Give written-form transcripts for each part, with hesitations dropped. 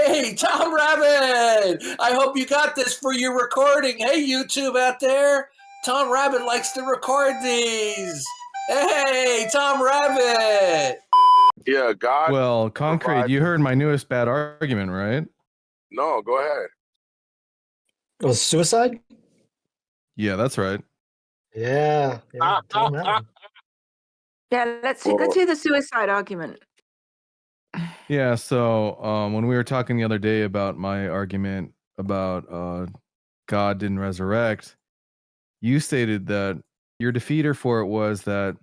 Hey, Tom Rabbittt! I hope you got this for your recording. Hey, YouTube out there. Tom Rabbittt likes to record these. Hey, Tom Rabbittt! Yeah, God. Well, Concrete, you heard my newest bad argument, right? No, go ahead. It was suicide? Yeah, that's right. Yeah. Tell him that one. Yeah, let's hear the suicide argument. Yeah, so when we were talking the other day about my argument about God didn't resurrect, you stated that your defeater for it was that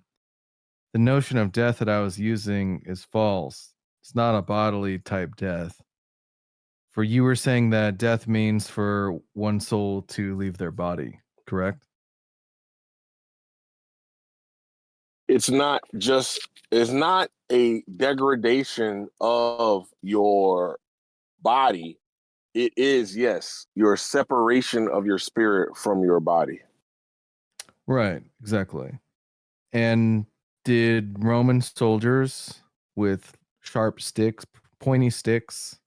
the notion of death that I was using is false. It's not a bodily type death. For you were saying that death means for one soul to leave their body, correct? It's not a degradation of your body. It is, yes, your separation of your spirit from your body. Right, exactly. And did Roman soldiers with sharp sticks, pointy sticks,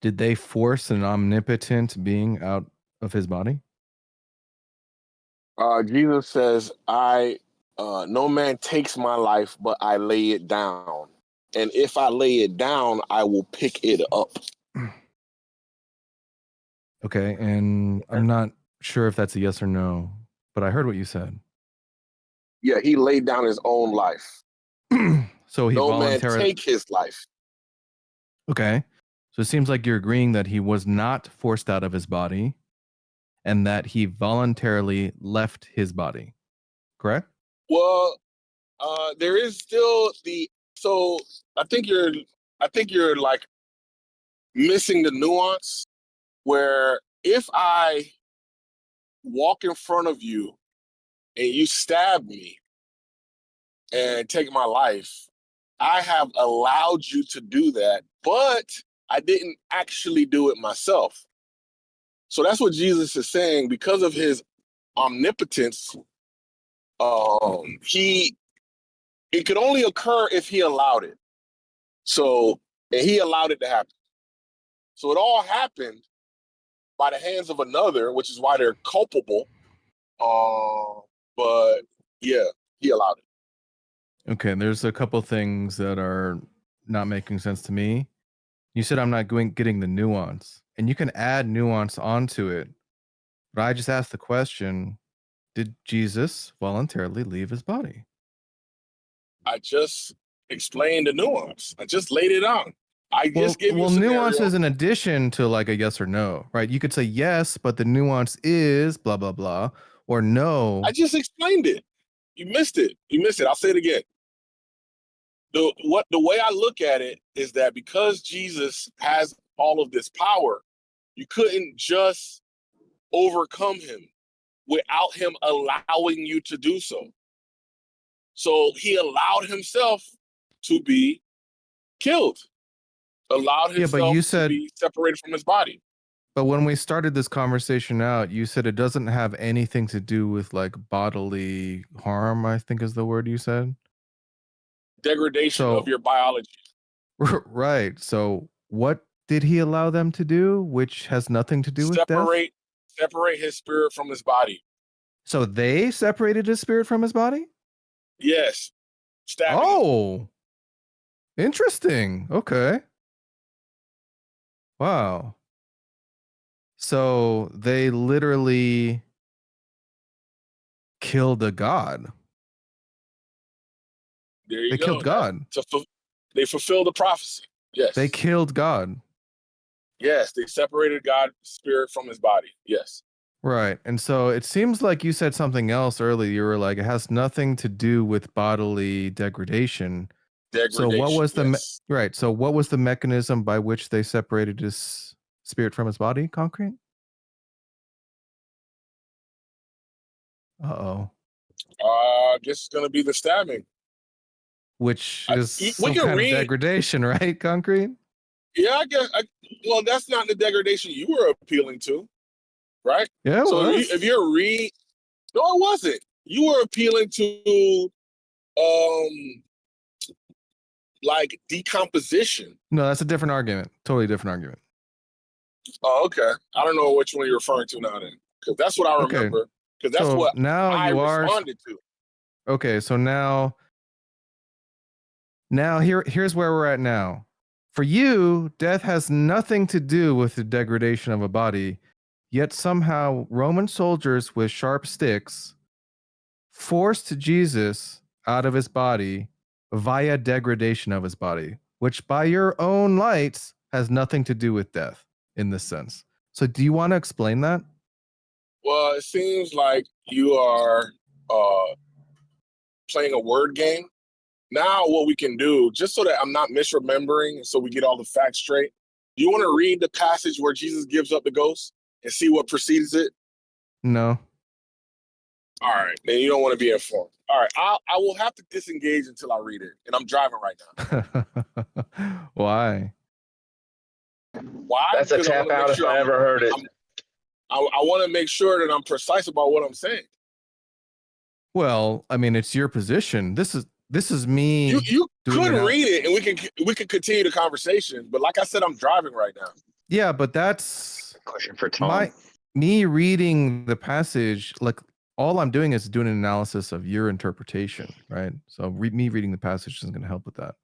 did they force an omnipotent being out of his body? Jesus says, no man takes my life, but I lay it down. And if I lay it down, I will pick it up. Okay, and I'm not sure if that's a yes or no, but I heard what you said. Yeah, he laid down his own life. So he no voluntarily man take his life. Okay. So it seems like you're agreeing that he was not forced out of his body and that he voluntarily left his body. Correct? Well, there is still so I think you're like missing the nuance where if I walk in front of you and you stab me and take my life, I have allowed you to do that, but I didn't actually do it myself. So that's what Jesus is saying. Because of his omnipotence, it could only occur if he allowed it. So, and he allowed it to happen. So it all happened by the hands of another, which is why they're culpable. But yeah, he allowed it. Okay, there's a couple things that are not making sense to me. You said I'm not getting the nuance, and you can add nuance onto it. But I just asked the question, did Jesus voluntarily leave his body? I just explained the nuance. I just laid it out. Well, nuance is an addition to like a yes or no, right? You could say yes, but the nuance is blah, blah, blah, or no. I just explained it. You missed it. I'll say it again. The way I look at it is that because Jesus has all of this power, you couldn't just overcome him without him allowing you to do so. So he allowed himself to be killed, allowed himself to be separated from his body. But when we started this conversation out, you said it doesn't have anything to do with like bodily harm, I think is the word you said. Degradation of your biology. Right. So what did he allow them to do, which has nothing to do with death? Separate his spirit from his body. So they separated his spirit from his body? Yes. Oh, interesting. Okay. Wow. So they literally killed a god. There you go. They killed God. They fulfilled the prophecy. Yes. They killed God. Yes, they separated God's spirit from his body. Yes. Right. And so it seems like you said something else earlier. You were like, it has nothing to do with bodily degradation. So what was right? So what was the mechanism by which they separated his spirit from his body? Concrete? Uh-oh. I guess it's gonna be the stabbing. Which is some kind of degradation, right? Concrete? Yeah, I guess. Well, that's not the degradation you were appealing to, right? Yeah. So if you're no, it wasn't. You were appealing to like decomposition. No, that's a different argument. Totally different argument. Oh, okay. I don't know which one you're referring to now then, because that's what I Okay. remember. Because that's So what now I you are responded to. okay. So now here's where we're at now. For you, death has nothing to do with the degradation of a body, yet somehow Roman soldiers with sharp sticks forced Jesus out of his body via degradation of his body, which by your own lights has nothing to do with death in this sense. So do you want to explain that? Well, it seems like you are playing a word game. Now, what we can do, just so that I'm not misremembering, so we get all the facts straight, do you want to read the passage where Jesus gives up the ghost and see what precedes it? No. All right, then you don't want to be informed. All right, I will have to disengage until I read it, and I'm driving right now. Why? Why? That's a Because I tap wanna make out if sure I ever heard it. I want to make sure that I'm precise about what I'm saying. Well, I mean, it's your position. This is me. You doing could it out- read it, and we could continue the conversation. But like I said, I'm driving right now. Yeah, but that's Question for Tom. me reading the passage. Like all I'm doing is doing an analysis of your interpretation, right? So me reading the passage isn't going to help with that.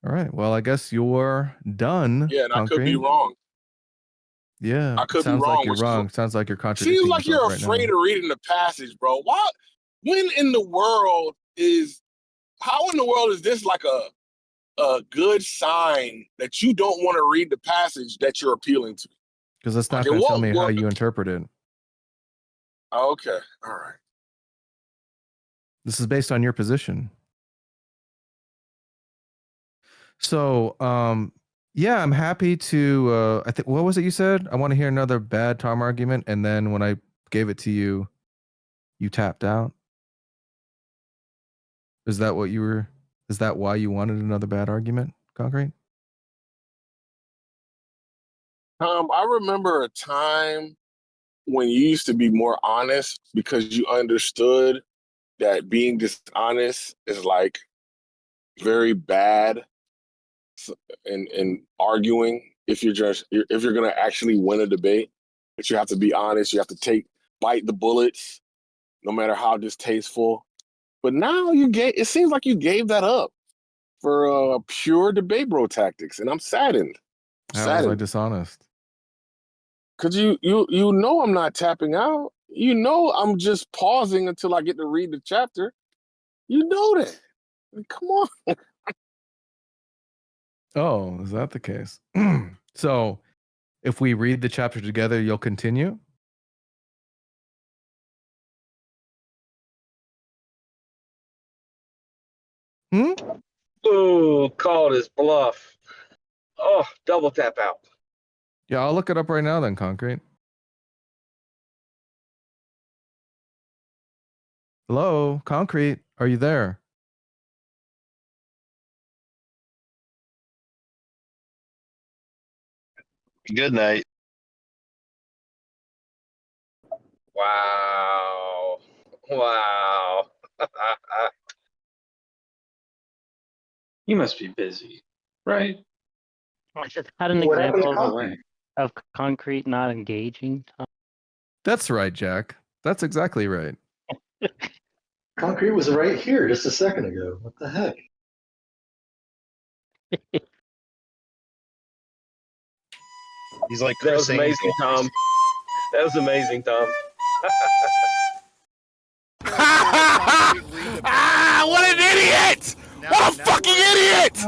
All right. Well, I guess you're done. Yeah, and Concrete. I could be wrong. Yeah, I could be sounds like wrong, you're which is- wrong. Sounds like you're contradicting Seems like you're yourself right afraid now. of reading the passage, bro. Why? When in the world is? How in the world is this like a good sign that you don't want to read the passage that you're appealing to? Because that's not Okay, going to tell what me how word- you interpret it. Okay, all right. This is based on your position. So, yeah, I'm happy to. I think what was it you said? I want to hear another bad Tom argument, and then when I gave it to you, you tapped out. Is that what you were? Is that why you wanted another bad argument, Concrete? I remember a time when you used to be more honest because you understood that being dishonest is like very bad in arguing. If you're going to actually win a debate, that you have to be honest, you have to bite the bullets, no matter how distasteful. But now it seems like you gave that up for pure debate bro tactics, and I'm saddened. How was I dishonest? Because you know I'm not tapping out. You know I'm just pausing until I get to read the chapter. You know that. I mean, come on. Oh, is that the case? So, if we read the chapter together, you'll continue? Ooh, called his bluff. Oh, double tap out. Yeah, I'll look it up right now then, Concrete. Hello, Concrete, are you there? Good night. Wow. Wow. You must be busy, right? I just had an What happened to example Concrete? of concrete not engaging. That's right, Jack. That's exactly right. Concrete was right here just a second ago. What the heck? He's like That was Chris amazing, Angel. Tom. That was amazing, Tom. What an idiot! What a fucking idiot!